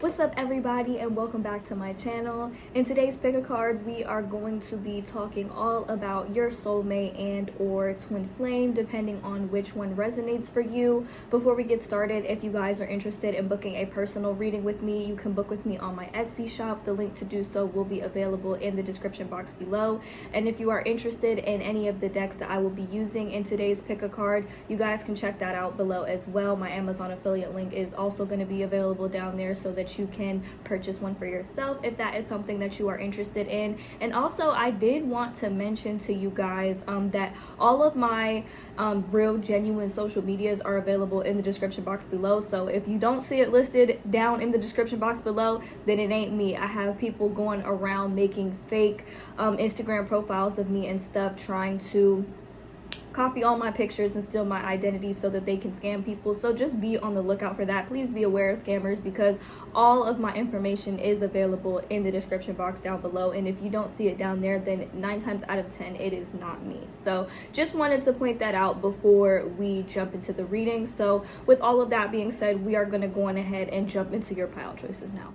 What's up everybody, and welcome back to my channel. In today's pick a card, we are going to be talking all about your soulmate and or twin flame, depending on which one resonates for you. Before we get started, if you guys are interested in booking a personal reading with me, you can book with me on my Etsy shop. The link to do so will be available in the description box below. And if you are interested in any of the decks that I will be using in today's pick a card, you guys can check that out below as well. My Amazon affiliate link is also going to be available down there so that you can purchase one for yourself if that is something that you are interested in. And also, I did want to mention to you guys that all of my real genuine social medias are available in the description box below. So if you don't see it listed down in the description box below, then it ain't me. I have people going around making fake Instagram profiles of me and stuff, trying to copy all my pictures and steal my identity so that they can scam people. So just be on the lookout for that. Please be aware of scammers, because all of my information is available in the description box down below, and if you don't see it down there, then 9 times out of 10 it is not me. So just wanted to point that out before we jump into the reading. So with all of that being said, we are going to go on ahead and jump into your pile choices now.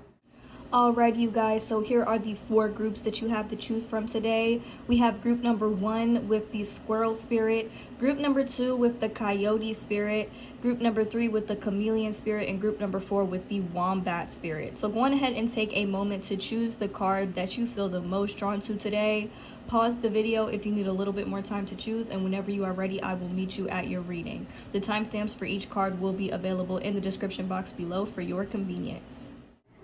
Alright, you guys, so here are the 4 groups that you have to choose from today. We have group number 1 with the squirrel spirit, group number 2 with the coyote spirit, group number 3 with the chameleon spirit, and group number 4 with the wombat spirit. So go on ahead and take a moment to choose the card that you feel the most drawn to today. Pause the video if you need a little bit more time to choose, and whenever you are ready, I will meet you at your reading. The timestamps for each card will be available in the description box below for your convenience.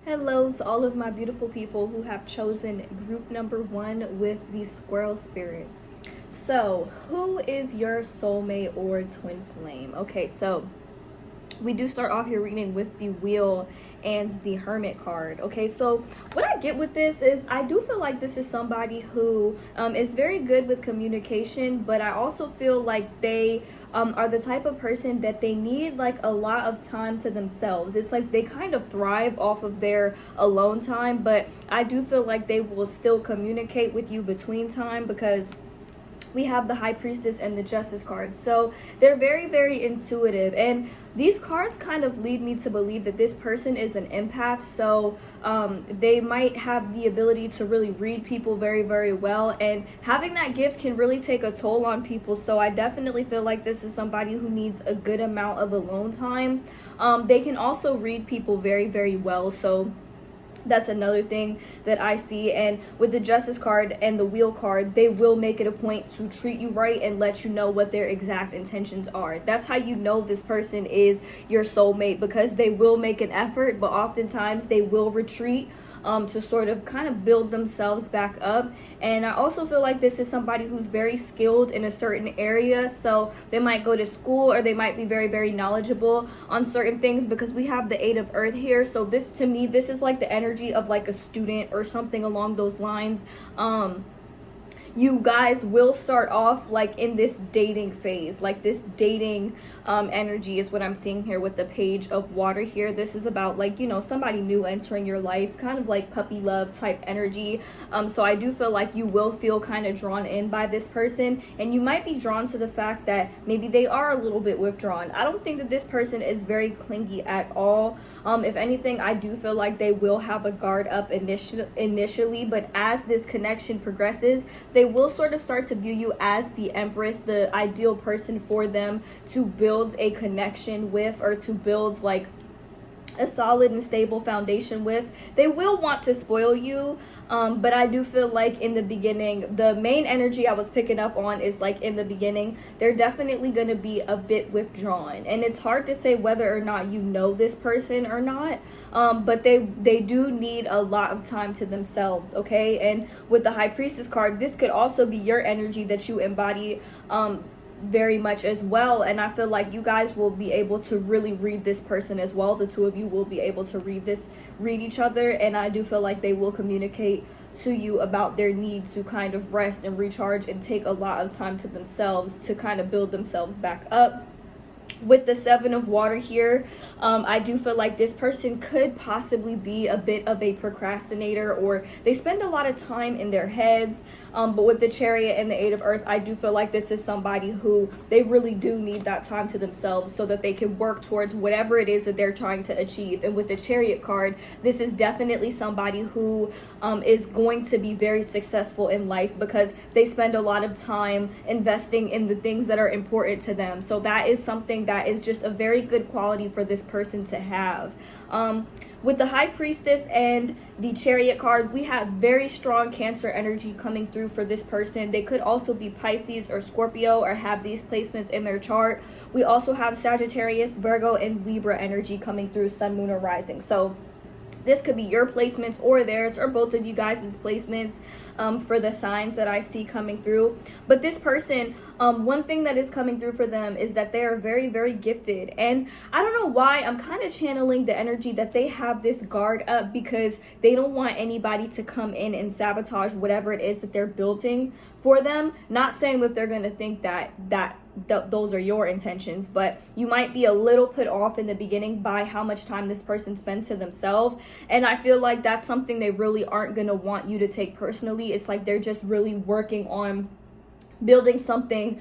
Hello to all of my beautiful people who have chosen group number 1 with the squirrel spirit. So who is your soulmate or twin flame? Okay, so we do start off your reading with the wheel and the hermit card. Okay, so what I get with this is I do feel like this is somebody who is very good with communication, but I also feel like they are the type of person that they need like a lot of time to themselves. It's like they kind of thrive off of their alone time, but I do feel like they will still communicate with you between time, because we have the High Priestess and the Justice cards. So they're very, very intuitive. And these cards kind of lead me to believe that this person is an empath. So they might have the ability to really read people very, very well. And having that gift can really take a toll on people. So I definitely feel like this is somebody who needs a good amount of alone time. They can also read people very, very well. So that's another thing that I see. And with the Justice card and the Wheel card, they will make it a point to treat you right and let you know what their exact intentions are. That's how you know this person is your soulmate, because they will make an effort, but oftentimes they will retreat to sort of kind of build themselves back up. And I also feel like this is somebody who's very skilled in a certain area. So they might go to school, or they might be very, very knowledgeable on certain things, because we have the 8 of Earth here. So this, to me, this is like the energy of like a student or something along those lines. You guys will start off like in this dating phase, like this dating energy is what I'm seeing here with the Page of Water here. This is about like, you know, somebody new entering your life, kind of like puppy love type energy. So I do feel like you will feel kind of drawn in by this person, and you might be drawn to the fact that maybe they are a little bit withdrawn. I don't think that this person is very clingy at all. If anything, I do feel like they will have a guard up initially, but as this connection progresses, they will sort of start to view you as the Empress, the ideal person for them to build a connection with, or to build like a solid and stable foundation with. They will want to spoil you, but I do feel like in the beginning, the main energy I was picking up on is like in the beginning, they're definitely going to be a bit withdrawn. And it's hard to say whether or not you know this person or not, but they do need a lot of time to themselves. Okay, and with the High Priestess card, this could also be your energy that you embody very much as well. And I feel like you guys will be able to really read this person as well. The two of you will be able to read each other, and I do feel like they will communicate to you about their need to kind of rest and recharge and take a lot of time to themselves to kind of build themselves back up. With the Seven of Water here, I do feel like this person could possibly be a bit of a procrastinator, or they spend a lot of time in their heads. But with the Chariot and the Eight of Earth, I do feel like this is somebody who they really do need that time to themselves so that they can work towards whatever it is that they're trying to achieve. And with the Chariot card, this is definitely somebody who is going to be very successful in life because they spend a lot of time investing in the things that are important to them. So that is something that is just a very good quality for this person to have. With the High Priestess and the Chariot card, we have very strong Cancer energy coming through for this person. They could also be Pisces or Scorpio or have these placements in their chart. We also have Sagittarius, Virgo, and Libra energy coming through, Sun, Moon, or Rising. So this could be your placements or theirs, or both of you guys' placements for the signs that I see coming through. But this person, one thing that is coming through for them is that they are very, very gifted. And I don't know why, I'm kind of channeling the energy that they have this guard up because they don't want anybody to come in and sabotage whatever it is that they're building for them. Not saying that they're going to think that those are your intentions, but you might be a little put off in the beginning by how much time this person spends to themselves. And I feel like that's something they really aren't going to want you to take personally. It's like they're just really working on building something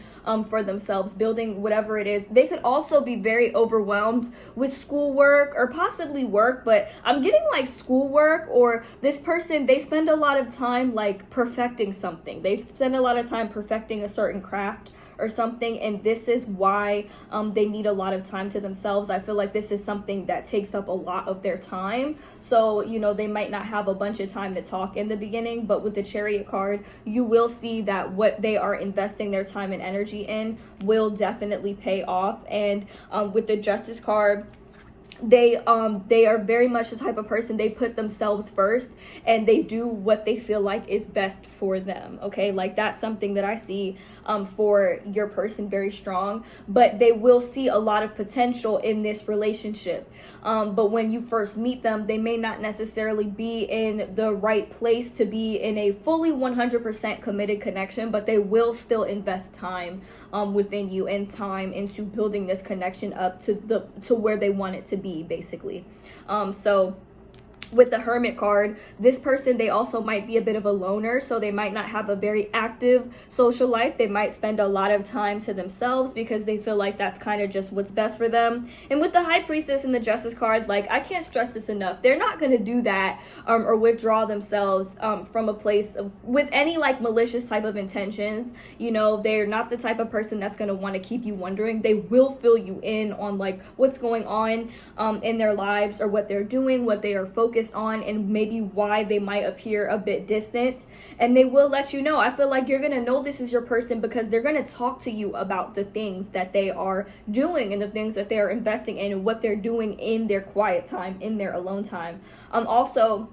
for themselves, building whatever it is. They could also be very overwhelmed with schoolwork or possibly work, but I'm getting like schoolwork, or this person, they spend a lot of time like perfecting something. They spend a lot of time perfecting a certain craft or something, and this is why they need a lot of time to themselves. I feel like this is something that takes up a lot of their time, so you know, they might not have a bunch of time to talk in the beginning, but with the Chariot card, you will see that what they are investing their time and energy in will definitely pay off. And with the Justice card, they are very much the type of person, they put themselves first and they do what they feel like is best for them. Okay, like that's something that I see for your person very strong, but they will see a lot of potential in this relationship. But when you first meet them, they may not necessarily be in the right place to be in a fully 100% committed connection, but they will still invest time within you and time into building this connection up to where they want it to be, basically. So with the Hermit card, this person, they also might be a bit of a loner, so they might not have a very active social life. They might spend a lot of time to themselves because they feel like that's kind of just what's best for them. And with the High Priestess and the Justice card, like, I can't stress this enough, they're not going to do that or withdraw themselves from a place of, with any like malicious type of intentions. You know, they're not the type of person that's going to want to keep you wondering. They will fill you in on like what's going on in their lives, or what they're doing, what they are focused on, and maybe why they might appear a bit distant, and they will let you know. I feel like you're gonna know this is your person because they're gonna talk to you about the things that they are doing and the things that they are investing in and what they're doing in their quiet time, in their alone time. Also,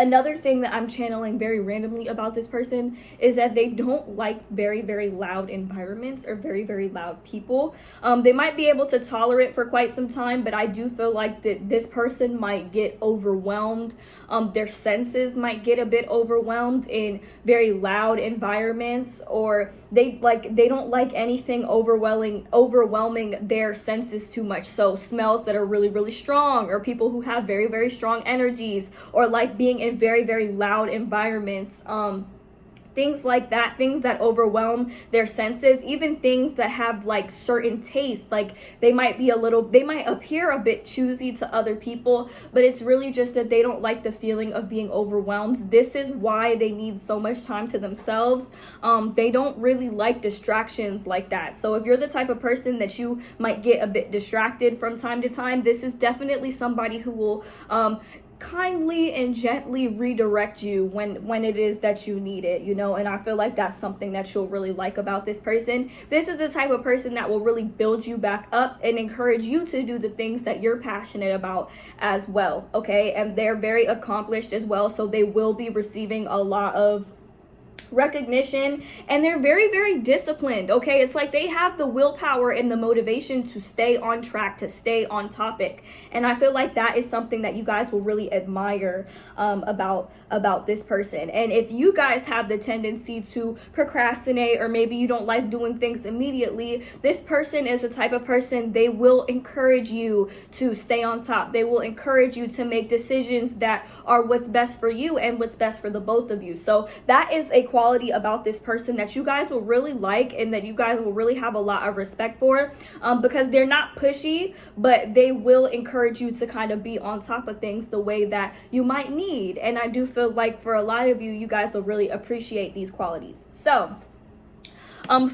another thing that I'm channeling very randomly about this person is that they don't like very, very loud environments or very, very loud people. They might be able to tolerate for quite some time, but I do feel like that this person might get overwhelmed. Their senses might get a bit overwhelmed in very loud environments, or they don't like anything overwhelming their senses too much. So smells that are really, really strong, or people who have very, very strong energies, or like being in very, very loud environments. Things like that, things that overwhelm their senses, even things that have like certain tastes, like they might appear a bit choosy to other people, but it's really just that they don't like the feeling of being overwhelmed. This is why they need so much time to themselves. They don't really like distractions like that. So if you're the type of person that you might get a bit distracted from time to time, this is definitely somebody who will kindly and gently redirect you when it is that you need it, you know. And I feel like that's something that you'll really like about this person. This is the type of person that will really build you back up and encourage you to do the things that you're passionate about as well. Okay, and they're very accomplished as well, so they will be receiving a lot of recognition, and they're very, very disciplined. Okay, it's like they have the willpower and the motivation to stay on track, to stay on topic, and I feel like that is something that you guys will really admire about this person. And if you guys have the tendency to procrastinate, or maybe you don't like doing things immediately, this person is the type of person, they will encourage you to stay on top. They will encourage you to make decisions that are what's best for you and what's best for the both of you. So that is a quality about this person that you guys will really like, and that you guys will really have a lot of respect for, because they're not pushy, but they will encourage you to kind of be on top of things the way that you might need. And I do feel like for a lot of you, you guys will really appreciate these qualities. So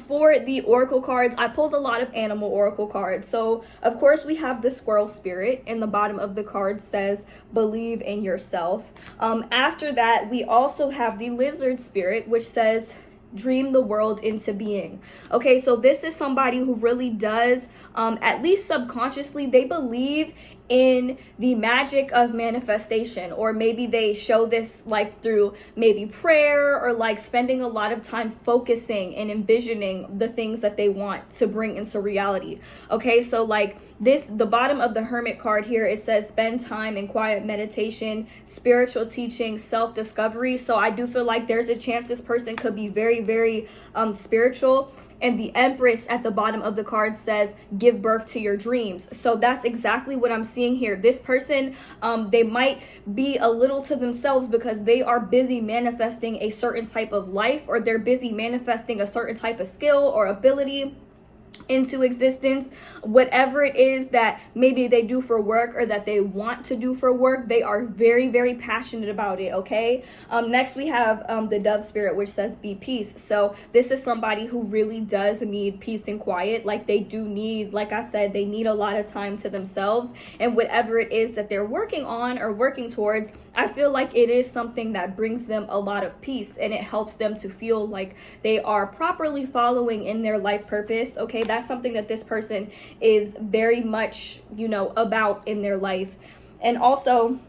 for the oracle cards, I pulled a lot of animal oracle cards. So of course we have the squirrel spirit, and the bottom of the card says believe in yourself. After that, we also have the lizard spirit, which says dream the world into being. Okay, so this is somebody who really does, at least subconsciously, they believe in the magic of manifestation, or maybe they show this like through maybe prayer, or like spending a lot of time focusing and envisioning the things that they want to bring into reality. Okay, so like this, the bottom of the hermit card here, it says spend time in quiet meditation, spiritual teaching, self-discovery. So I do feel like there's a chance this person could be very, very spiritual. And the Empress at the bottom of the card says give birth to your dreams. So that's exactly what I'm seeing here. This person, they might be a little to themselves because they are busy manifesting a certain type of life, or they're busy manifesting a certain type of skill or ability into existence. Whatever it is that maybe they do for work, or that they want to do for work, they are very, very passionate about it. Okay, next we have the dove spirit, which says be peace. So this is somebody who really does need peace and quiet. Like they do need, like I said, they need a lot of time to themselves, and whatever it is that they're working on or working towards, I feel like it is something that brings them a lot of peace, and it helps them to feel like they are properly following in their life purpose. Okay, that's something that this person is very much, you know, about in their life. And also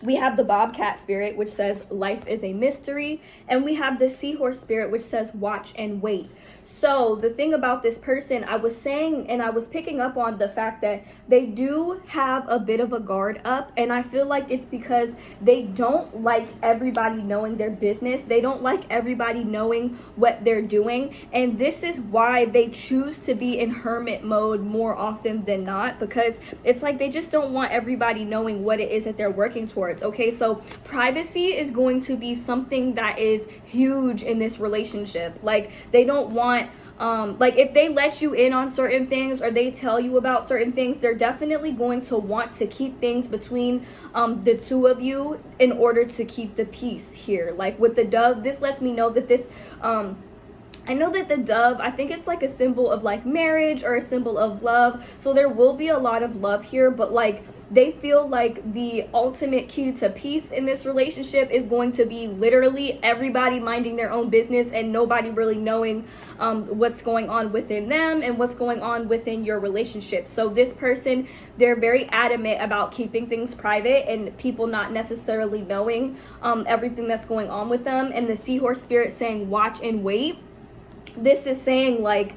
we have the bobcat spirit, which says life is a mystery, and we have the seahorse spirit, which says watch and wait. So the thing about this person, I was saying, and I was picking up on the fact that they do have a bit of a guard up, and I feel like it's because they don't like everybody knowing their business. They don't like everybody knowing what they're doing, and this is why they choose to be in hermit mode more often than not, because it's like they just don't want everybody knowing what it is that they're working towards. Okay, so privacy is going to be something that is huge in this relationship. Like they don't want, like if they let you in on certain things, or they tell you about certain things, they're definitely going to want to keep things between the two of you in order to keep the peace here. Like with the dove, this lets me know that this I know that the dove, I think it's like a symbol of like marriage or a symbol of love. So there will be a lot of love here, but like they feel like the ultimate key to peace in this relationship is going to be literally everybody minding their own business and nobody really knowing what's going on within them and what's going on within your relationship. So this person, they're very adamant about keeping things private and people not necessarily knowing everything that's going on with them. And the seahorse spirit saying watch and wait. This is saying like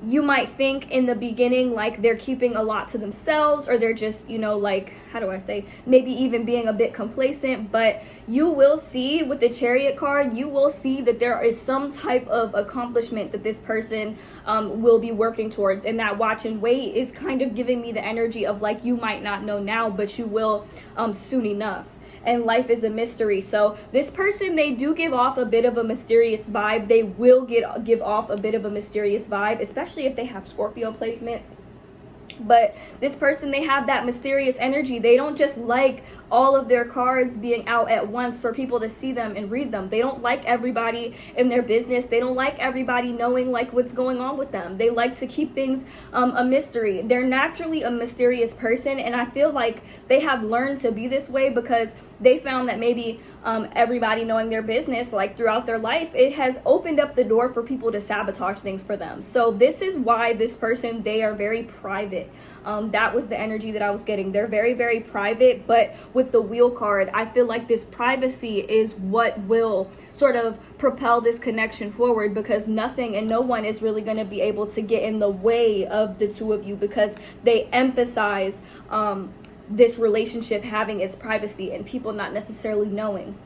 you might think in the beginning like they're keeping a lot to themselves, or they're just, you know, like, how do I say, maybe even being a bit complacent, but you will see with the Chariot card, you will see that there is some type of accomplishment that this person will be working towards, and that watch and wait is kind of giving me the energy of like you might not know now, but you will soon enough. And life is a mystery. So this person, they do give off a bit of a mysterious vibe. They will give off a bit of a mysterious vibe, especially if they have Scorpio placements. But this person, they have that mysterious energy. They don't just like all of their cards being out at once for people to see them and read them. They don't like everybody in their business. They don't like everybody knowing like what's going on with them. They like to keep things a mystery. They're naturally a mysterious person, and I feel like they have learned to be this way because they found that maybe everybody knowing their business like throughout their life, it has opened up the door for people to sabotage things for them. So this is why this person, they are very private. That was the energy that I was getting. They're very, very private, but with the wheel card, I feel like this privacy is what will sort of propel this connection forward, because nothing and no one is really going to be able to get in the way of the two of you, because they emphasize this relationship having its privacy and people not necessarily knowing.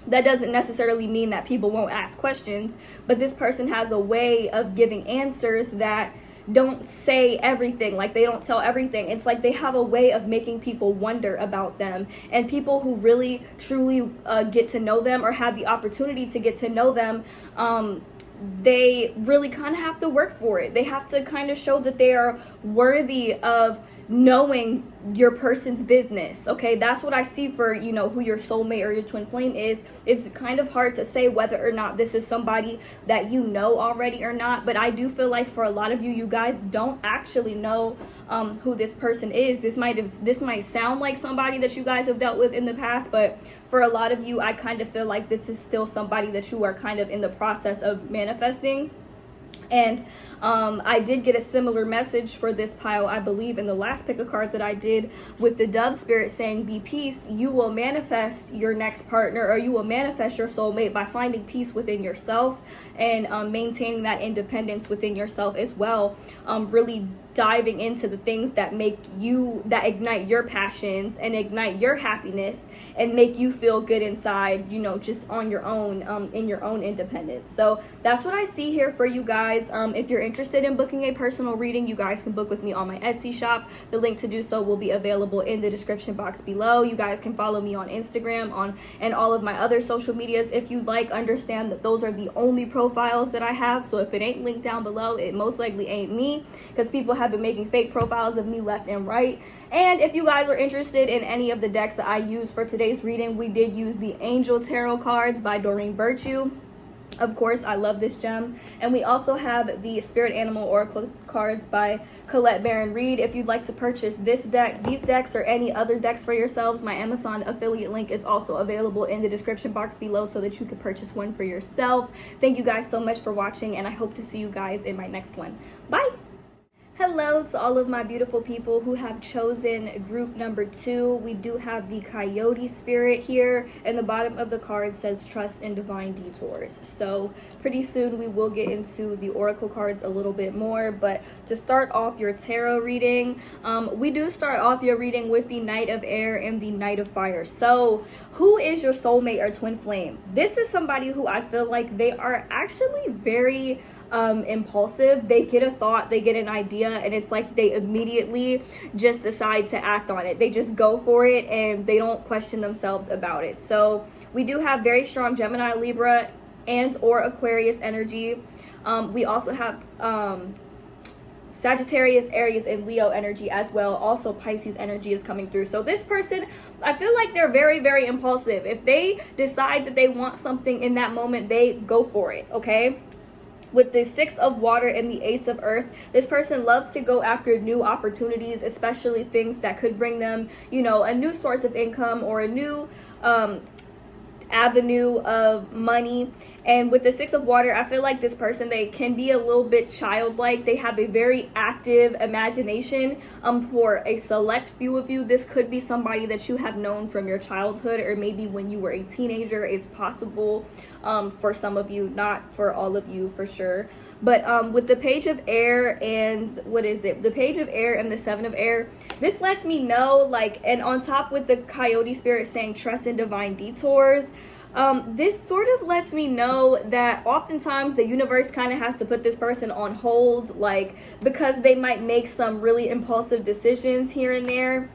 That doesn't necessarily mean that people won't ask questions, but this person has a way of giving answers that don't say everything. Like, they don't tell everything. It's like they have a way of making people wonder about them, and people who really truly get to know them or have the opportunity to get to know them, they really kind of have to work for it. They have to kind of show that they are worthy of knowing your person's business. Okay, that's what I see for, you know, who your soulmate or your twin flame is. It's kind of hard to say whether or not this is somebody that you know already or not, but I do feel like for a lot of you, you guys don't actually know who this person is. This might sound like somebody that you guys have dealt with in the past, but for a lot of you, I kind of feel like this is still somebody that you are kind of in the process of manifesting. And I did get a similar message for this pile, I believe, in the last pick a card that I did with the dove spirit, saying, be peace. You will manifest your next partner, or you will manifest your soulmate by finding peace within yourself and maintaining that independence within yourself as well. Really diving into the things that that ignite your passions and ignite your happiness and make you feel good inside, you know, just on your own, in your own independence. So that's what I see here for you guys. If you're interested in booking a personal reading, you guys can book with me on my Etsy shop. The link to do so will be available in the description box below. You guys can follow me on Instagram and all of my other social medias if you'd like. Understand that those are the only profiles that I have, so if it ain't linked down below, it most likely ain't me, because people have been making fake profiles of me left and right. And if you guys are interested in any of the decks that I use for today's reading, we did use the Angel Tarot cards by Doreen Virtue. Of course, I love this gem. And we also have the Spirit Animal Oracle cards by Colette Baron Reed. If you'd like to purchase this deck, these decks, or any other decks for yourselves, my Amazon affiliate link is also available in the description box below so that you can purchase one for yourself. Thank you guys so much for watching, and I hope to see you guys in my next one. Bye! Hello to all of my beautiful people who have chosen group number 2. We do have the Coyote Spirit here, and the bottom of the card says trust in divine detours. So pretty soon we will get into the oracle cards a little bit more, but to start off your tarot reading, we do start off your reading with the Knight of Air and the Knight of Fire. So who is your soulmate or twin flame? This is somebody who I feel like they are actually very impulsive. They get a thought, they get an idea, and it's like they immediately just decide to act on it. They just go for it and they don't question themselves about it. So we do have very strong Gemini, Libra, and or Aquarius energy. We also have Sagittarius, Aries, and Leo energy as well. Also Pisces energy is coming through. So this person, I feel like they're very, very impulsive. If they decide that they want something in that moment, they go for it, okay? With the 6 of Water and the Ace of Earth, this person loves to go after new opportunities, especially things that could bring them, you know, a new source of income or a new avenue of money. And with the 6 of Water, I feel like this person, they can be a little bit childlike. They have a very active imagination. For a select few of you, this could be somebody that you have known from your childhood, or maybe when you were a teenager. It's possible for some of you, not for all of you for sure. But with the Page of Air and the Page of Air and the 7 of Air, this lets me know, like, and on top with the Coyote Spirit saying trust in divine detours, this sort of lets me know that oftentimes the universe kind of has to put this person on hold, like, because they might make some really impulsive decisions here and there.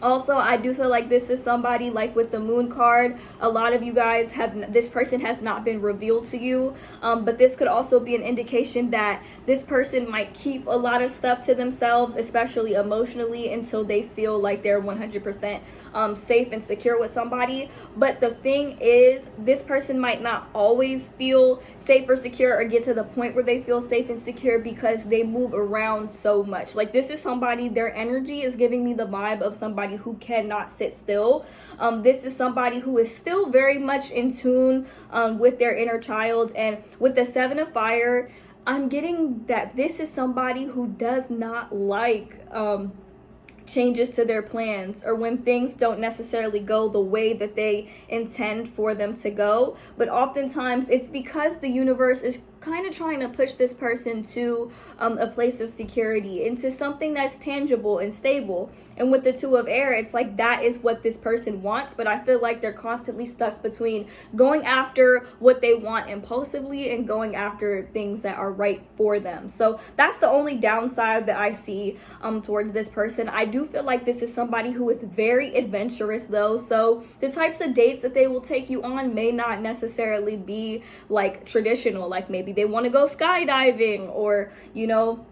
Also, I do feel like this is somebody, like with the Moon card, a lot of you guys have, this person has not been revealed to you, but this could also be an indication that this person might keep a lot of stuff to themselves, especially emotionally, until they feel like they're 100% safe and secure with somebody. But the thing is, this person might not always feel safe or secure or get to the point where they feel safe and secure, because they move around so much. Like, this is somebody, their energy is giving me the vibe of somebody somebody who cannot sit still. This is somebody who is still very much in tune with their inner child. And with the Seven of Fire, I'm getting that this is somebody who does not like changes to their plans, or when things don't necessarily go the way that they intend for them to go. But oftentimes it's because the universe is kind of trying to push this person to a place of security, into something that's tangible and stable. And with the Two of Air, it's like that is what this person wants, but I feel like they're constantly stuck between going after what they want impulsively and going after things that are right for them. So that's the only downside that I see towards this person. I do feel like this is somebody who is very adventurous though, so the types of dates that they will take you on may not necessarily be like traditional, like maybe they want to go skydiving, or you know,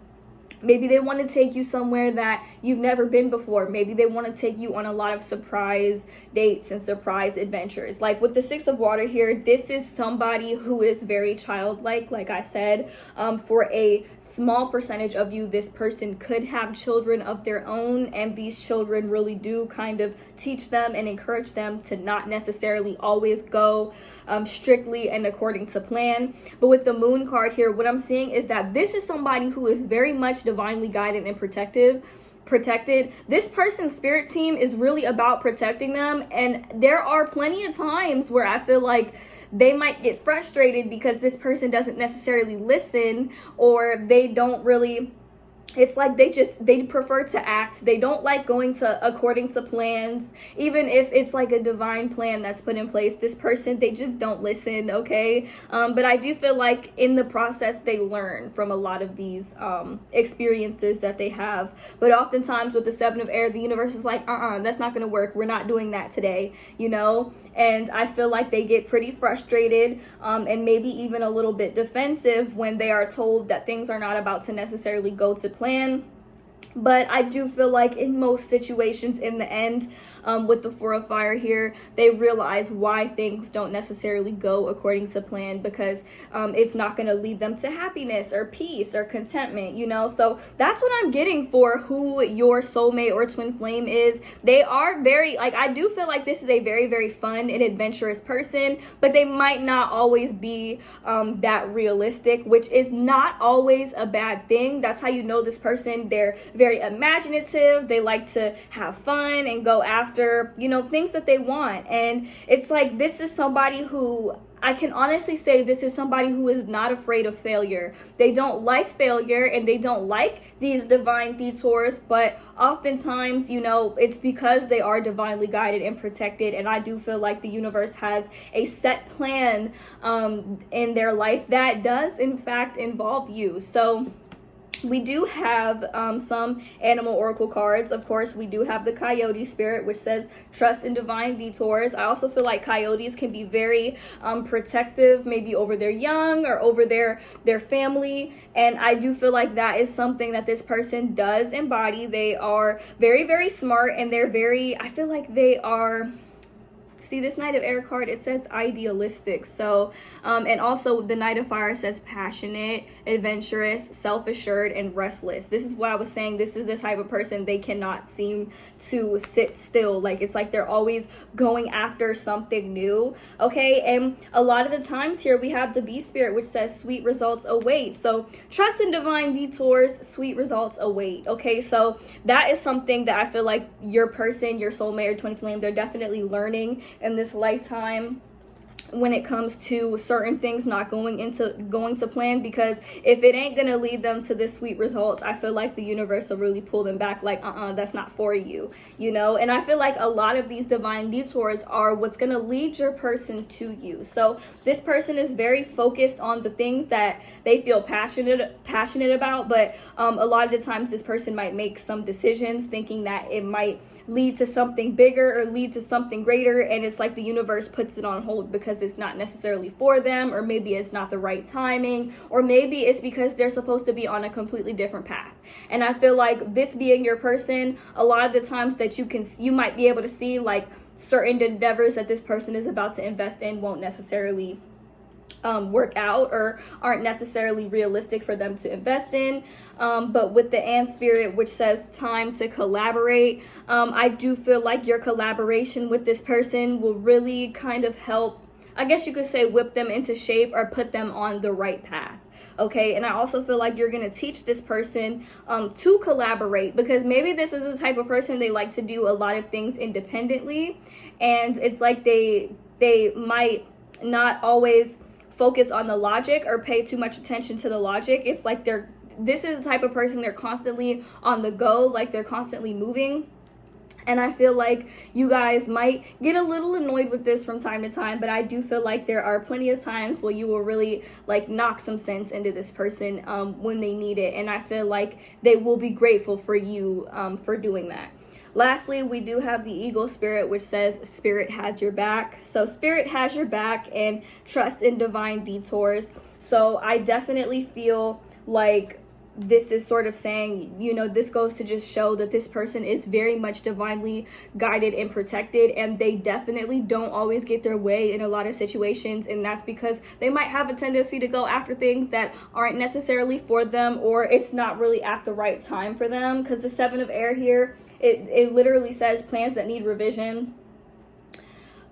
maybe they want to take you somewhere that you've never been before. Maybe they want to take you on a lot of surprise dates and surprise adventures. Like with the Six of Water here, this is somebody who is very childlike. Like I said, for a small percentage of you, this person could have children of their own, and these children really do kind of teach them and encourage them to not necessarily always go strictly and according to plan. But with the Moon card here, what I'm seeing is that this is somebody who is very much divinely guided and protected. This person's spirit team is really about protecting them, and there are plenty of times where I feel like they might get frustrated because this person doesn't necessarily listen, or they don't really, it's like they prefer to act. They don't like going to according to plans, even if it's like a divine plan that's put in place. This person, they just don't listen, okay? But I do feel like in the process they learn from a lot of these experiences that they have. But oftentimes with the Seven of Air, the universe is like, that's not gonna work. We're not doing that today, you know? And I feel like they get pretty frustrated and maybe even a little bit defensive when they are told that things are not about to necessarily go to plan. But I do feel like in most situations, in the end, with the Four of Fire here, they realize why things don't necessarily go according to plan, because it's not going to lead them to happiness or peace or contentment, you know? So that's what I'm getting for who your soulmate or twin flame is. They are very, like, I do feel like this is a very, very fun and adventurous person, but they might not always be that realistic, which is not always a bad thing. That's how you know this person. They're very imaginative. They like to have fun and go after, you know, things that they want. And it's like, this is somebody who, I can honestly say this is somebody who is not afraid of failure. They don't like failure, and they don't like these divine detours, but oftentimes, you know, it's because they are divinely guided and protected. And I do feel like the universe has a set plan in their life that does in fact involve you. So we do have some animal oracle cards. Of course, we do have the coyote spirit, which says trust in divine detours. I also feel like coyotes can be very protective, maybe over their young or over their family. And I do feel like that is something that this person does embody. They are very, very smart, and they're very, I feel like they are, see this Knight of Air card, it says idealistic. So and also the Knight of Fire says passionate, adventurous, self-assured, and restless. This is what I was saying. This is the type of person, they cannot seem to sit still. Like, it's like they're always going after something new, okay? And a lot of the times here we have the Bee spirit, which says sweet results await. So trust in divine detours, sweet results await, okay? So that is something that I feel like your person, your soulmate or twin flame, they're definitely learning in this lifetime when it comes to certain things not going to plan, because if it ain't gonna lead them to the sweet results, I feel like the universe will really pull them back, like that's not for you, you know? And I feel like a lot of these divine detours are what's gonna lead your person to you. So this person is very focused on the things that they feel passionate about, but a lot of the times this person might make some decisions thinking that it might lead to something bigger or lead to something greater, and it's like the universe puts it on hold because it's not necessarily for them, or maybe it's not the right timing, or maybe it's because they're supposed to be on a completely different path. And I feel like this being your person, a lot of the times that you might be able to see like certain endeavors that this person is about to invest in won't necessarily work out or aren't necessarily realistic for them to invest in. But with the and spirit, which says time to collaborate, I do feel like your collaboration with this person will really kind of help, I guess you could say, whip them into shape or put them on the right path. Okay, and I also feel like you're gonna teach this person to collaborate, because maybe this is the type of person they like to do a lot of things independently, and it's like they might not always focus on the logic or pay too much attention to the logic. It's like this is the type of person, they're constantly on the go, like they're constantly moving. And I feel like you guys might get a little annoyed with this from time to time, but I do feel like there are plenty of times where you will really like knock some sense into this person when they need it. And I feel like they will be grateful for you for doing that. Lastly, we do have the eagle spirit, which says spirit has your back. So spirit has your back and trust in divine detours. So I definitely feel like this is sort of saying, you know, this goes to just show that this person is very much divinely guided and protected, and they definitely don't always get their way in a lot of situations, and that's because they might have a tendency to go after things that aren't necessarily for them, or it's not really at the right time for them. Because the 7 of air here, it literally says plans that need revision,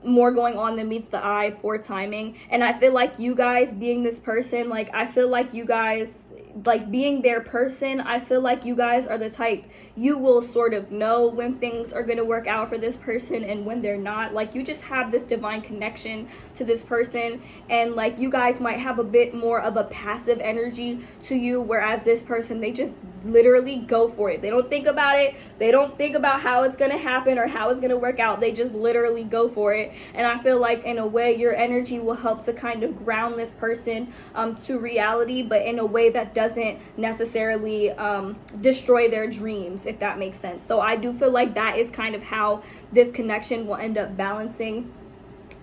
more going on than meets the eye, poor timing. And I feel like you guys being this person, like I feel like you guys like being their person, I feel like you guys are the type, you will sort of know when things are going to work out for this person and when they're not. Like you just have this divine connection to this person, and like you guys might have a bit more of a passive energy to you, whereas this person, they just literally go for it. They don't think about it, they don't think about how it's going to happen or how it's going to work out, they just literally go for it. And I feel like in a way your energy will help to kind of ground this person to reality, but in a way that doesn't necessarily destroy their dreams, if that makes sense. So I do feel like that is kind of how this connection will end up balancing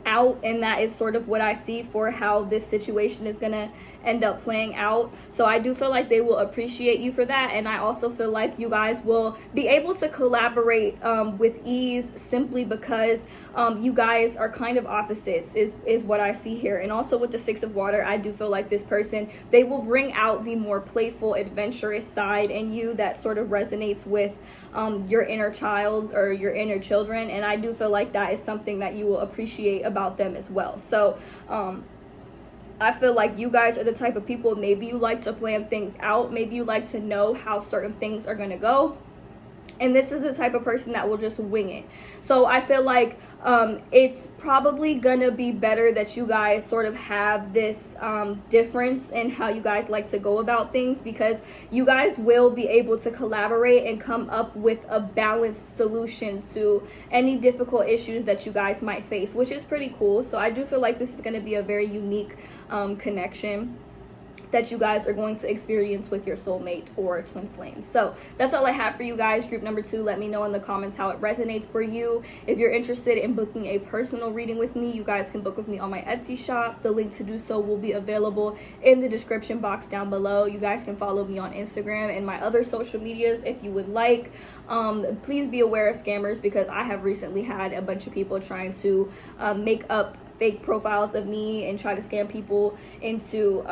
out, and that is sort of what I see for how this situation is gonna end up playing out. So I do feel like they will appreciate you for that, and I also feel like you guys will be able to collaborate with ease, simply because you guys are kind of opposites is what I see here. And also with the 6 of water, I do feel like this person, they will bring out the more playful, adventurous side in you that sort of resonates with your inner child's or your inner children, and I do feel like that is something that you will appreciate about them as well. So I feel like you guys are the type of people, maybe you like to plan things out, maybe you like to know how certain things are going to go, and this is the type of person that will just wing it. So I feel like it's probably gonna be better that you guys sort of have this difference in how you guys like to go about things, because you guys will be able to collaborate and come up with a balanced solution to any difficult issues that you guys might face, which is pretty cool. So I do feel like this is going to be a very unique connection that you guys are going to experience with your soulmate or twin flame. So that's all I have for you guys. Group number 2, let me know in the comments how it resonates for you. If you're interested in booking a personal reading with me, you guys can book with me on my Etsy shop. The link to do so will be available in the description box down below. You guys can follow me on Instagram and my other social medias if you would like. Please be aware of scammers, because I have recently had a bunch of people trying to make up fake profiles of me and try to scam people into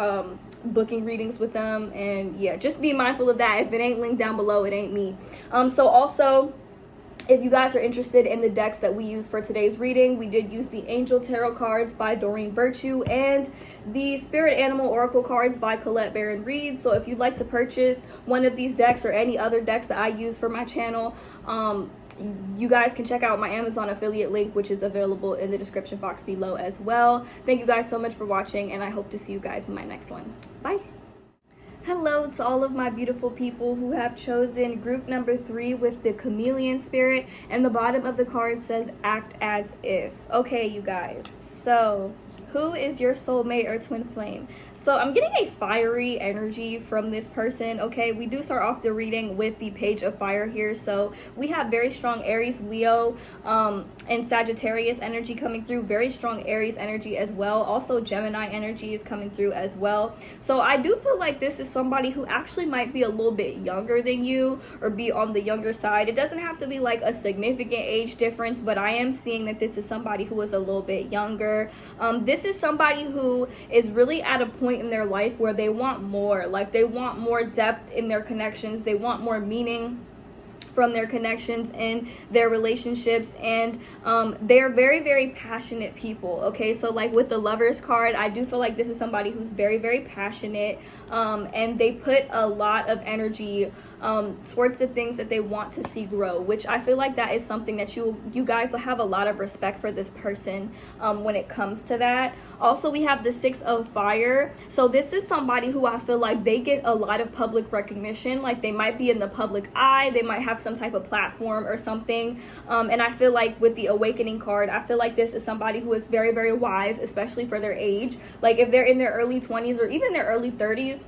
booking readings with them. And yeah, just be mindful of that. If it ain't linked down below, it ain't me. So also, if you guys are interested in the decks that we use for today's reading, we did use the Angel Tarot cards by Doreen Virtue and the Spirit Animal Oracle cards by Colette Baron Reed. So if you'd like to purchase one of these decks or any other decks that I use for my channel, you guys can check out my Amazon affiliate link, which is available in the description box below as well. Thank you guys so much for watching, and I hope to see you guys in my next one. Bye. Hello to all of my beautiful people who have chosen group number 3 with the chameleon spirit, and the bottom of the card says act as if. Okay, you guys, so who is your soulmate or twin flame? So I'm getting a fiery energy from this person. Okay, we do start off the reading with the Page of Fire here. So we have very strong Aries, Leo, and Sagittarius energy coming through, very strong Aries energy as well. Also Gemini energy is coming through as well. So I do feel like this is somebody who actually might be a little bit younger than you or be on the younger side. It doesn't have to be like a significant age difference, but I am seeing that this is somebody who is a little bit younger. This is somebody who is really at a point in their life where they want more, like they want more depth in their connections, they want more meaning from their connections and their relationships, and they're very, very passionate people. Okay, so like with the Lovers card, I do feel like this is somebody who's very, very passionate, and they put a lot of energy towards the things that they want to see grow, which I feel like that is something that you guys will have a lot of respect for this person when it comes to that. Also, we have the Six of Fire. So this is somebody who I feel like they get a lot of public recognition, like they might be in the public eye, they might have some type of platform or something, and I feel like with the Awakening card, I feel like this is somebody who is very, very wise, especially for their age. Like if they're in their early 20s or even their early 30s,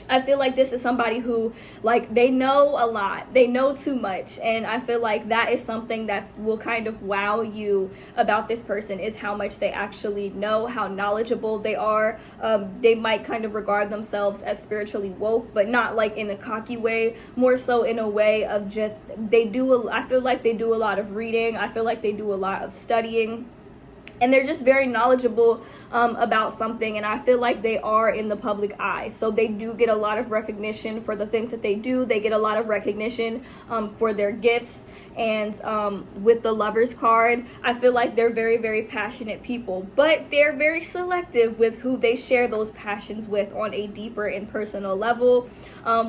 I feel like this is somebody who, like, they know a lot, they know too much, and I feel like that is something that will kind of wow you about this person, is how much they actually know, how knowledgeable they are. They might kind of regard themselves as spiritually woke, but not like in a cocky way, more so in a way of just, I feel like they do a lot of reading, I feel like they do a lot of studying, and they're just very knowledgeable about something, and I feel like they are in the public eye. So they do get a lot of recognition for the things that they do. They get a lot of recognition for their gifts. And with the Lovers card, I feel like they're very, very passionate people, but they're very selective with who they share those passions with on a deeper and personal level.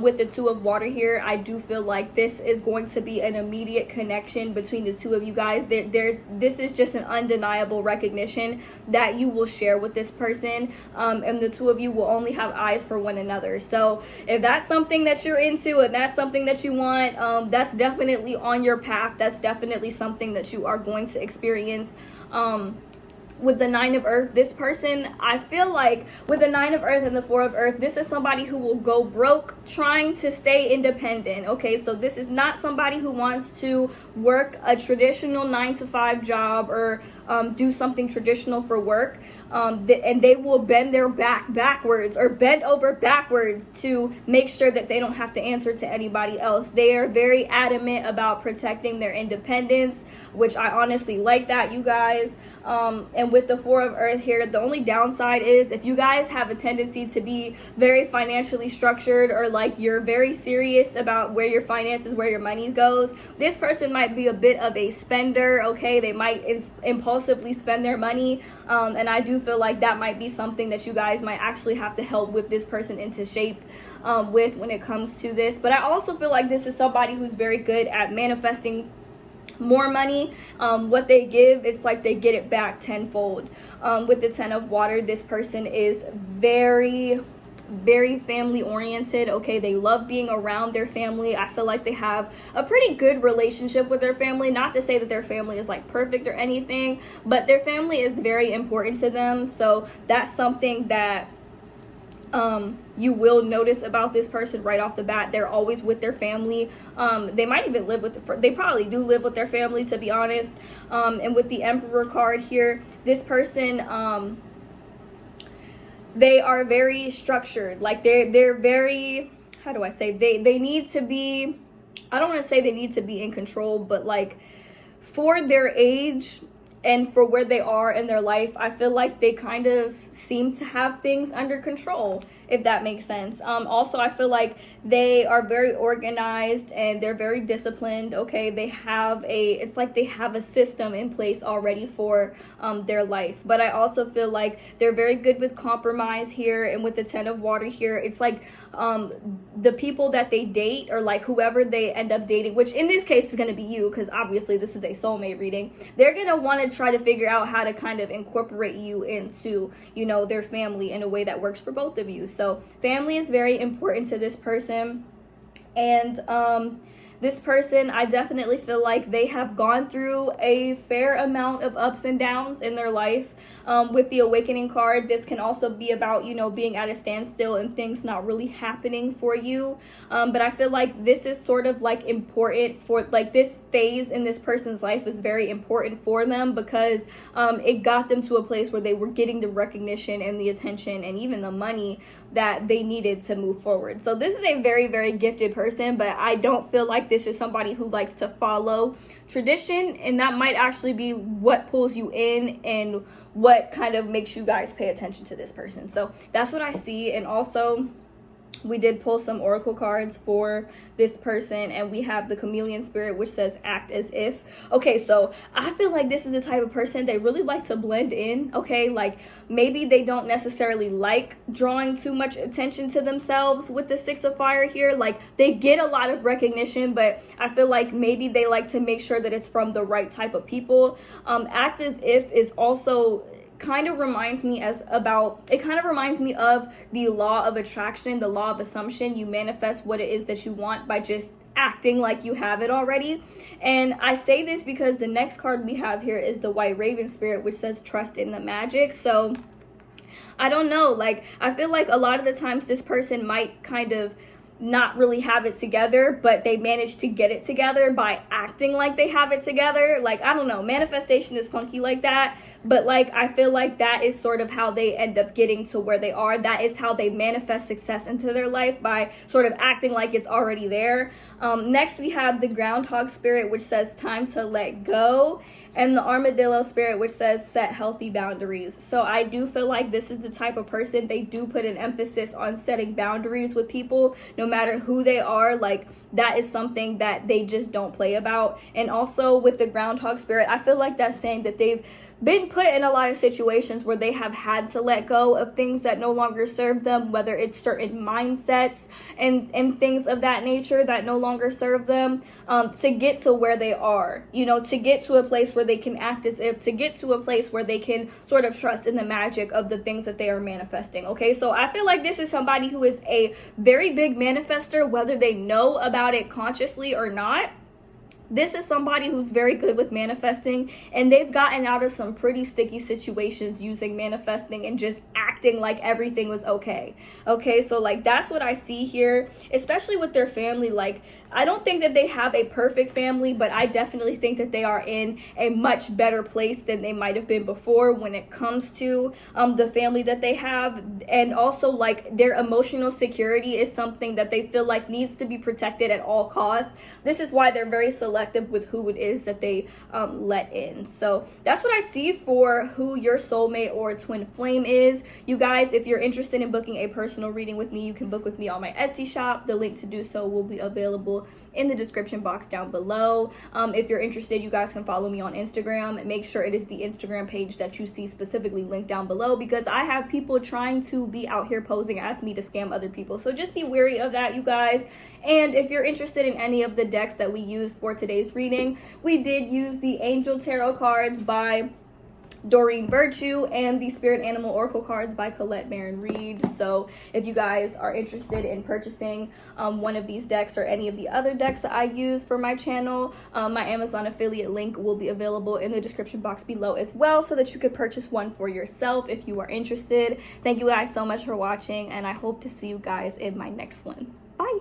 With the Two of Water here, I do feel like this is going to be an immediate connection between the two of you guys. This is just an undeniable recognition that you will share with this person, and the two of you will only have eyes for one another. So if that's something that you're into and that's something that you want, that's definitely on your path. That's definitely something that you are going to experience. With the Nine of Earth, this person, I feel like with the Nine of Earth and the Four of Earth, this is somebody who will go broke trying to stay independent. Okay, so this is not somebody who wants to work a traditional 9-to-5 job or do something traditional for work, and they will bend their back backwards or bend over backwards to make sure that they don't have to answer to anybody else. They are very adamant about protecting their independence, which I honestly like that, you guys. And with the Four of Earth here, the only downside is if you guys have a tendency to be very financially structured, or like you're very serious about where your finances, where your money goes, this person might be a bit of a spender. Okay, they might impulsively spend their money, and I do feel like that might be something that you guys might actually have to help with this person into shape with when it comes to this. But I also feel like this is somebody who's very good at manifesting more money. What they give, it's like they get it back tenfold. With the Ten of Water, this person is very, very family oriented. Okay, they love being around their family. I feel like they have a pretty good relationship with their family. Not to say that their family is like perfect or anything, but their family is very important to them. So that's something that you will notice about this person right off the bat. They're always with their family. They might even live with they probably do live with their family, to be honest. And with the Emperor card here, this person, they are very structured. Like they're very, how do I say, they need to be, I don't want to say they need to be in control, but like for their age and for where they are in their life, I feel like they kind of seem to have things under control, if that makes sense. Also, I feel like they are very organized and they're very disciplined. Okay, they have it's like they have a system in place already for their life. But I also feel like they're very good with compromise here. And with the Ten of Water here, it's like the people that they date, or like whoever they end up dating, which in this case is going to be you, because obviously this is a soulmate reading, they're going to want to try to figure out how to kind of incorporate you into, you know, their family in a way that works for both of you. So family is very important to this person. And this person, I definitely feel like they have gone through a fair amount of ups and downs in their life. With the Awakening card, this can also be about, you know, being at a standstill and things not really happening for you. But I feel like this is sort of like important for, like, this phase in this person's life is very important for them, because it got them to a place where they were getting the recognition and the attention and even the money that they needed to move forward. So this is a very, very gifted person, but I don't feel like this is somebody who likes to follow tradition, and that might actually be what pulls you in and what kind of makes you guys pay attention to this person. So that's what I see. And also, we did pull some oracle cards for this person, and we have the Chameleon Spirit, which says act as if. Okay, so I feel like this is the type of person, they really like to blend in. Okay, like maybe they don't necessarily like drawing too much attention to themselves with the Six of Fire here. Like, they get a lot of recognition, but I feel like maybe they like to make sure that it's from the right type of people. Act as if is also kind of reminds me of the law of attraction, the law of assumption. You manifest what it is that you want by just acting like you have it already. And I say this because the next card we have here is the White Raven Spirit, which says trust in the magic. So I don't know, like, I feel like a lot of the times this person might kind of not really have it together, but they manage to get it together by acting like they have it together. Like, I don't know, manifestation is funky like that, but like, I feel like that is sort of how they end up getting to where they are. That is how they manifest success into their life, by sort of acting like it's already there. Next we have the Groundhog Spirit, which says time to let go, and the Armadillo Spirit, which says set healthy boundaries. So I do feel like this is the type of person, they do put an emphasis on setting boundaries with people, no matter who they are. Like, that is something that they just don't play about. And also with the Groundhog Spirit, I feel like that's saying that they've been put in a lot of situations where they have had to let go of things that no longer serve them, whether it's certain mindsets and things of that nature that no longer serve them, to get to where they are, you know, to get to a place where they can act as if, to get to a place where they can sort of trust in the magic of the things that they are manifesting. Okay, so I feel like this is somebody who is a very big manifester, whether they know about it consciously or not. This is somebody who's very good with manifesting, and they've gotten out of some pretty sticky situations using manifesting and just acting like everything was okay. Okay, so like, that's what I see here, especially with their family. Like, I don't think that they have a perfect family, but I definitely think that they are in a much better place than they might have been before when it comes to the family that they have. And also, like, their emotional security is something that they feel like needs to be protected at all costs. This is why they're very selective with who it is that they let in. So that's what I see for who your soulmate or twin flame is. You guys, if you're interested in booking a personal reading with me, you can book with me on my Etsy shop. The link to do so will be available in the description box down below. If you're interested, you guys can follow me on Instagram. Make sure it is the Instagram page that you see specifically linked down below, because I have people trying to be out here posing as me to scam other people. So just be wary of that, you guys. And if you're interested in any of the decks that we used for today's reading, we did use the Angel Tarot cards by Doreen Virtue and the Spirit Animal Oracle cards by Colette Baron Reed. So if you guys are interested in purchasing one of these decks or any of the other decks that I use for my channel, my Amazon affiliate link will be available in the description box below as well, so that you could purchase one for yourself if you are interested. Thank you guys so much for watching, and I hope to see you guys in my next one. Bye!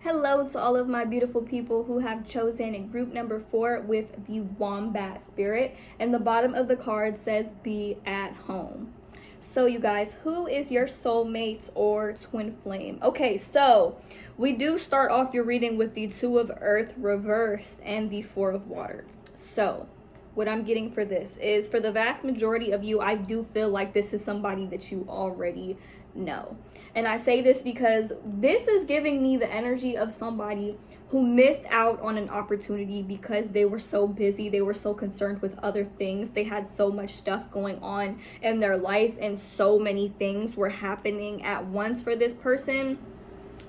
Hello to all of my beautiful people who have chosen group number 4 with the Wombat Spirit, and the bottom of the card says be at home. So you guys, who is your soulmate or twin flame? Okay, so we do start off your reading with the 2 of Earth reversed and the 4 of Water. So what I'm getting for this is, for the vast majority of you, I do feel like this is somebody that you already know. And I say this because this is giving me the energy of somebody who missed out on an opportunity because they were so busy, they were so concerned with other things, they had so much stuff going on in their life, and so many things were happening at once for this person.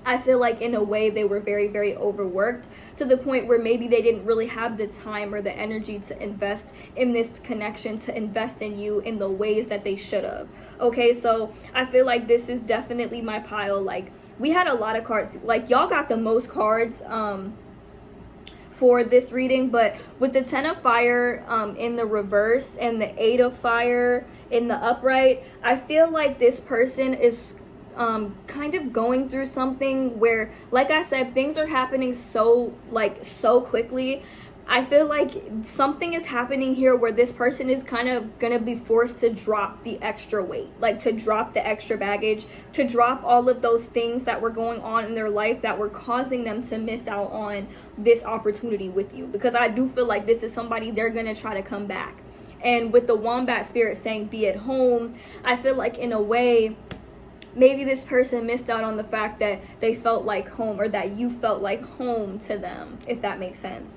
I feel like in a way they were very, very overworked, to the point where maybe they didn't really have the time or the energy to invest in this connection, to invest in you in the ways that they should have. Okay, so I feel like this is definitely my pile. Like, we had a lot of cards, like, y'all got the most cards for this reading. But with the 10 of fire in the reverse and the 8 of fire in the upright, I feel like this person is kind of going through something where, like I said, things are happening so quickly. I feel like something is happening here where this person is kind of gonna be forced to drop the extra weight, like to drop the extra baggage, to drop all of those things that were going on in their life that were causing them to miss out on this opportunity with you. Because I do feel like this is somebody they're gonna try to come back. And with the wombat spirit saying be at home, I feel like in a way, maybe this person missed out on the fact that they felt like home, or that you felt like home to them, if that makes sense.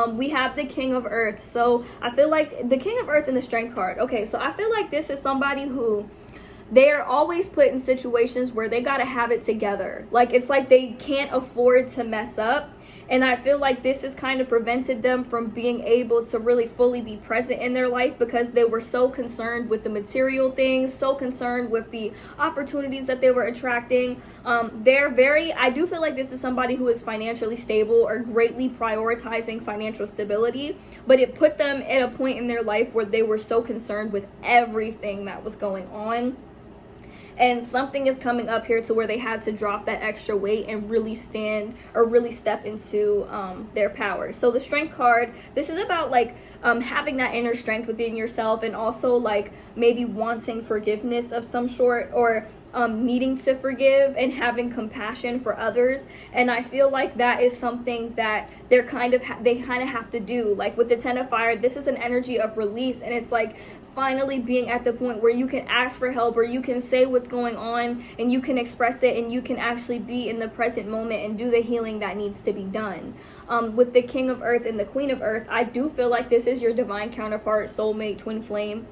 We have the King of Earth. So I feel like the King of Earth and the Strength card. Okay, so I feel like this is somebody who they're always put in situations where they got to have it together. Like, it's like they can't afford to mess up. And I feel like this has kind of prevented them from being able to really fully be present in their life, because they were so concerned with the material things, so concerned with the opportunities that they were attracting. I do feel like this is somebody who is financially stable or greatly prioritizing financial stability, but it put them at a point in their life where they were so concerned with everything that was going on. And something is coming up here to where they had to drop that extra weight and really stand or really step into their power. So the Strength card, this is about like having that inner strength within yourself, and also like maybe wanting forgiveness of some sort, or needing to forgive and having compassion for others. And I feel like that is something that they kind of have to do. Like with the 10 of fire, this is an energy of release, and it's like finally being at the point where you can ask for help, or you can say what's going on and you can express it, and you can actually be in the present moment and do the healing that needs to be done. With the King of Earth and the Queen of Earth, I do feel like this is your divine counterpart, soulmate, twin flame.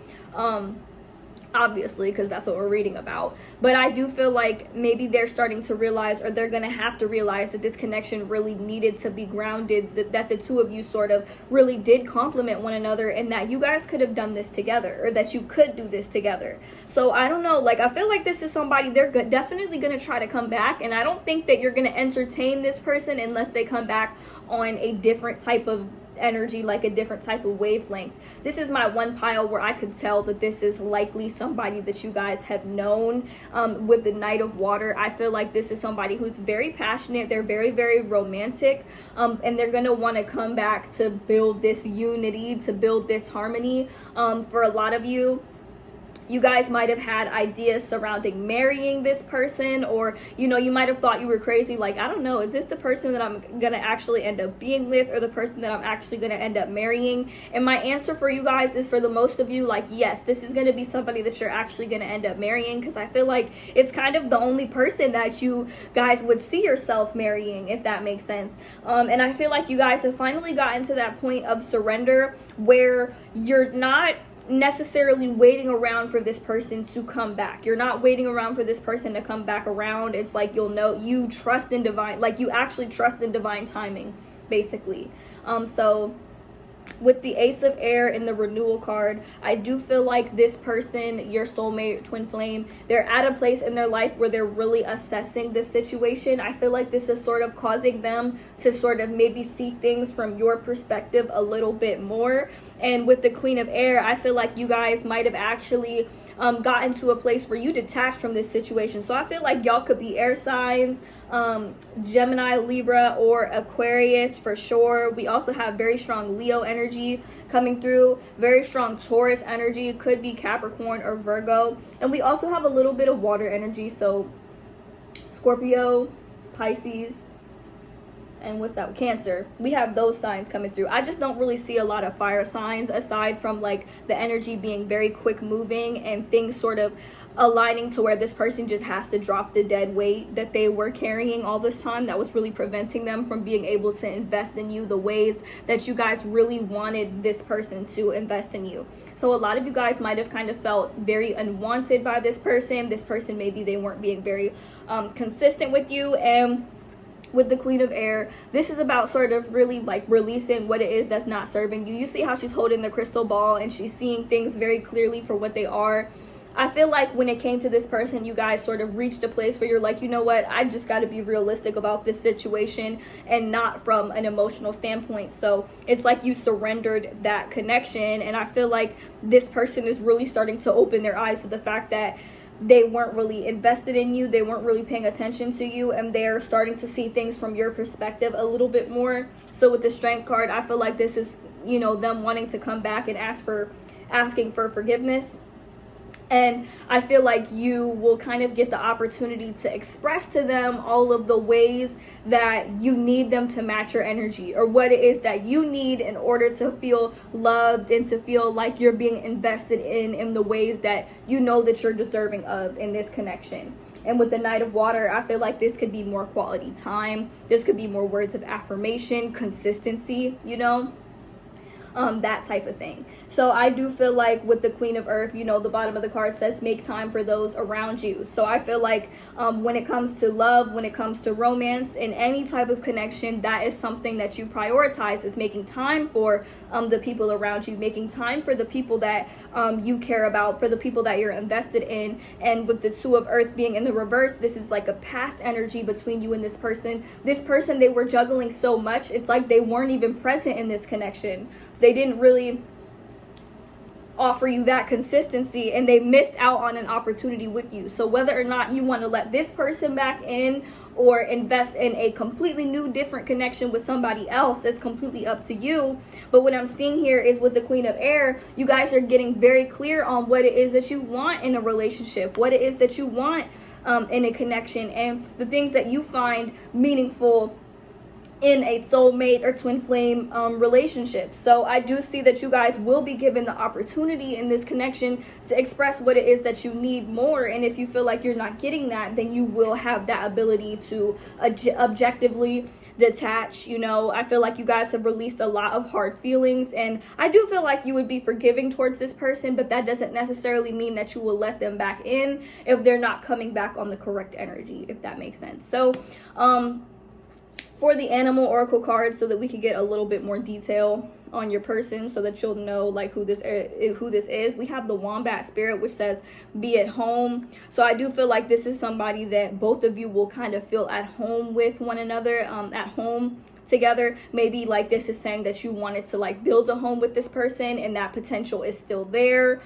Obviously, because that's what we're reading about. But I do feel like maybe they're starting to realize, or they're gonna have to realize, that this connection really needed to be grounded, that the two of you sort of really did complement one another, and that you guys could have done this together, or that you could do this together. So I don't know, like I feel like this is somebody they're definitely gonna try to come back, and I don't think that you're gonna entertain this person unless they come back on a different type of energy, like a different type of wavelength. This is my one pile where I could tell that this is likely somebody that you guys have known. With the Knight of Water, I feel like this is somebody who's very passionate, they're very, very romantic, and they're gonna want to come back to build this unity, to build this harmony. For a lot of you, you guys might have had ideas surrounding marrying this person, or you might have thought you were crazy, like, I don't know, is this the person that I'm gonna actually end up being with, or the person that I'm actually gonna end up marrying? And my answer for you guys is, for the most of you, like, yes, this is gonna be somebody that you're actually gonna end up marrying, because I feel like it's kind of the only person that you guys would see yourself marrying, if that makes sense. And I feel like you guys have finally gotten to that point of surrender where you're not necessarily waiting around for this person to come back. You're not waiting around for this person to come back around. It's like you trust in divine, like you actually trust in divine timing, basically. So with the Ace of Air in the Renewal card, I do feel like this person, your soulmate, twin flame, they're at a place in their life where they're really assessing the situation. I feel like this is sort of causing them to sort of maybe see things from your perspective a little bit more. And with the Queen of Air, I feel like you guys might have actually gotten to a place where you detached from this situation. So I feel like y'all could be air signs, Gemini, Libra, or Aquarius for sure. We also have very strong Leo energy coming through, very strong Taurus energy, could be Capricorn or Virgo, and we also have a little bit of water energy, so Scorpio, Pisces, and what's that, Cancer. We have those signs coming through. I just don't really see a lot of fire signs, aside from like the energy being very quick moving and things sort of aligning to where this person just has to drop the dead weight that they were carrying all this time that was really preventing them from being able to invest in you the ways that you guys really wanted this person to invest in you. So a lot of you guys might have kind of felt very unwanted by this person. This person, maybe they weren't being very consistent with you. And with the Queen of Air, this is about sort of really like releasing what it is that's not serving you. You see how she's holding the crystal ball and she's seeing things very clearly for what they are. I feel like when it came to this person, you guys sort of reached a place where you're like, you know what, I just got to be realistic about this situation and not from an emotional standpoint. So it's like you surrendered that connection. And I feel like this person is really starting to open their eyes to the fact that they weren't really invested in you, they weren't really paying attention to you, and they're starting to see things from your perspective a little bit more. So with the Strength card, I feel like this is, you know, them wanting to come back and asking for forgiveness. And I feel like you will kind of get the opportunity to express to them all of the ways that you need them to match your energy, or what it is that you need in order to feel loved and to feel like you're being invested in the ways that you know that you're deserving of in this connection. And with the Knight of Water, I feel like this could be more quality time. This could be more words of affirmation, consistency, you know, that type of thing. So I do feel like with the Queen of Earth, you know, the bottom of the card says make time for those around you. So I feel like when it comes to love, when it comes to romance, in any type of connection, that is something that you prioritize, is making time for the people around you, making time for the people that you care about, for the people that you're invested in. And with the Two of Earth being in the reverse, this is like a past energy between you and this person. This person, they were juggling so much, it's like they weren't even present in this connection. They didn't really offer you that consistency, and they missed out on an opportunity with you. So whether or not you want to let this person back in or invest in a completely new, different connection with somebody else, that's completely up to you. But what I'm seeing here is with the Queen of Air, you guys are getting very clear on what it is that you want in a relationship, what it is that you want in a connection, and the things that you find meaningful in a soulmate or twin flame relationship. So I do see that you guys will be given the opportunity in this connection to express what it is that you need more. And if you feel like you're not getting that, then you will have that ability to objectively detach. You know, I feel like you guys have released a lot of hard feelings, and I do feel like you would be forgiving towards this person, but that doesn't necessarily mean that you will let them back in if they're not coming back on the correct energy, if that makes sense. So for the Animal Oracle cards, so that we can get a little bit more detail on your person, so that you'll know like who this is, we have the Wombat Spirit, which says be at home. So I do feel like this is somebody that both of you will kind of feel at home with one another, at home together. Maybe like this is saying that you wanted to like build a home with this person, and that potential is still there.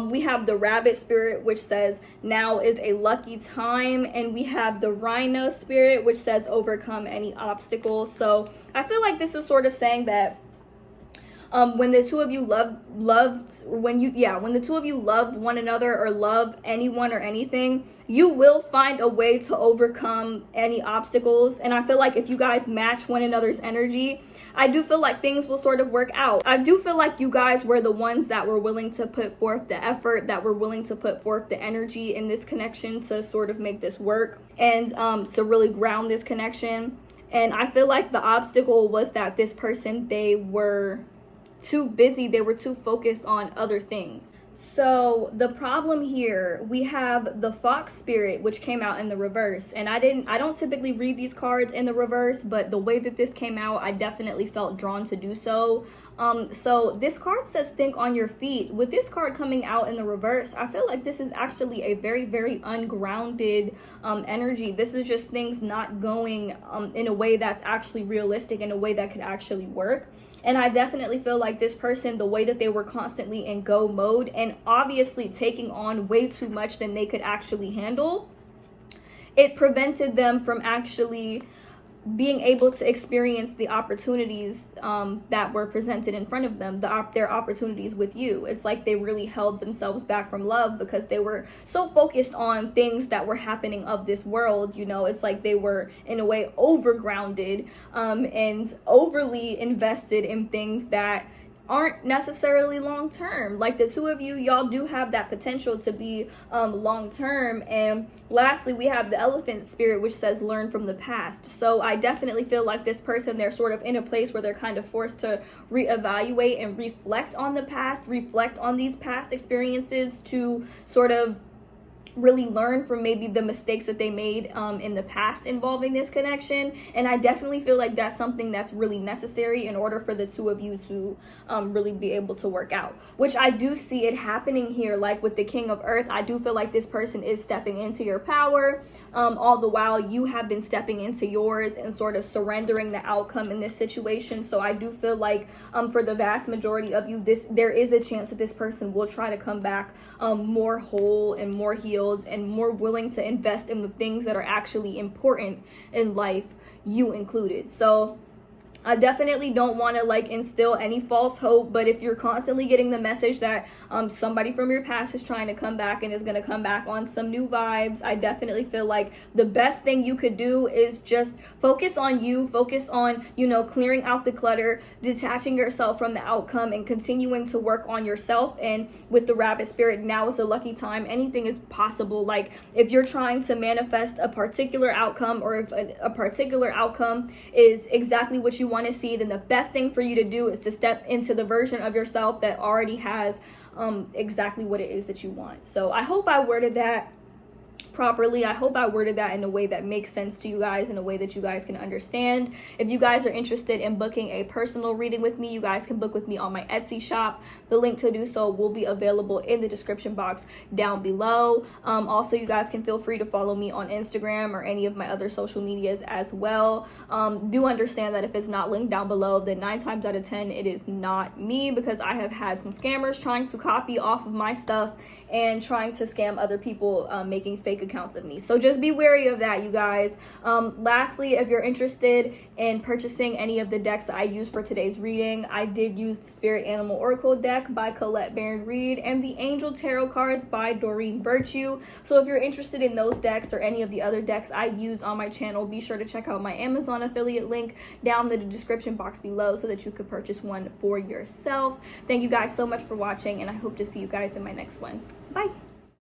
We have the Rabbit Spirit, which says now is a lucky time. And we have the Rhino Spirit, which says overcome any obstacles. So I feel like this is sort of saying that when the two of you when the two of you love one another, or love anyone or anything, you will find a way to overcome any obstacles. And I feel like if you guys match one another's energy, I do feel like things will sort of work out. I do feel like you guys were the ones that were willing to put forth the effort, that were willing to put forth the energy in this connection to sort of make this work, and to really ground this connection. And I feel like the obstacle was that this person, they were too busy, they were too focused on other things. So the problem here, we have the Fox Spirit, which came out in the reverse. And I don't typically read these cards in the reverse, but the way that this came out, I definitely felt drawn to do so. So this card says think on your feet. With this card coming out in the reverse, I feel like this is actually a very, very ungrounded energy. This is just things not going in a way that's actually realistic, in a way that could actually work. And I definitely feel like this person, the way that they were constantly in go mode and obviously taking on way too much than they could actually handle, it prevented them from actually being able to experience the opportunities that were presented in front of them, their opportunities with you. It's like they really held themselves back from love because they were so focused on things that were happening of this world. You know, it's like they were in a way overgrounded and overly invested in things that aren't necessarily long term. Like the two of you, y'all do have that potential to be long term. And lastly, we have the Elephant Spirit, which says learn from the past. So I definitely feel like this person, they're sort of in a place where they're kind of forced to reevaluate and reflect on the past, reflect on these past experiences to sort of really learn from maybe the mistakes that they made in the past involving this connection. And I definitely feel like that's something that's really necessary in order for the two of you to really be able to work out, which I do see it happening here. Like with the King of Earth, I do feel like this person is stepping into your power, all the while you have been stepping into yours and sort of surrendering the outcome in this situation. So I do feel like for the vast majority of you, there is a chance that this person will try to come back more whole and more healed and more willing to invest in the things that are actually important in life, you included. So I definitely don't want to like instill any false hope, but if you're constantly getting the message that somebody from your past is trying to come back and is going to come back on some new vibes, I definitely feel like the best thing you could do is just focus on you, focus on, you know, clearing out the clutter, detaching yourself from the outcome, and continuing to work on yourself. And with the Rabbit Spirit, now is the lucky time. Anything is possible. Like if you're trying to manifest a particular outcome, or if a particular outcome is exactly what you want to see, then the best thing for you to do is to step into the version of yourself that already has exactly what it is that you want. So I hope I worded that properly. I hope I worded that in a way that makes sense to you guys, in a way that you guys can understand. If you guys are interested in booking a personal reading with me, you guys can book with me on my Etsy shop. The link to do so will be available in the description box down below. Also, you guys can feel free to follow me on Instagram or any of my other social medias as well. Do understand that if it's not linked down below, then 9 times out of 10 it is not me, because I have had some scammers trying to copy off of my stuff and trying to scam other people, making fake accounts of me. So just be wary of that, you guys. Lastly, if you're interested in purchasing any of the decks that I used for today's reading, I did use the Spirit Animal Oracle deck by Colette Baron Reed and the Angel Tarot cards by Doreen Virtue. So if you're interested in those decks or any of the other decks I use on my channel, be sure to check out my Amazon affiliate link down in the description box below so that you could purchase one for yourself. Thank you guys so much for watching, and I hope to see you guys in my next one. Bye.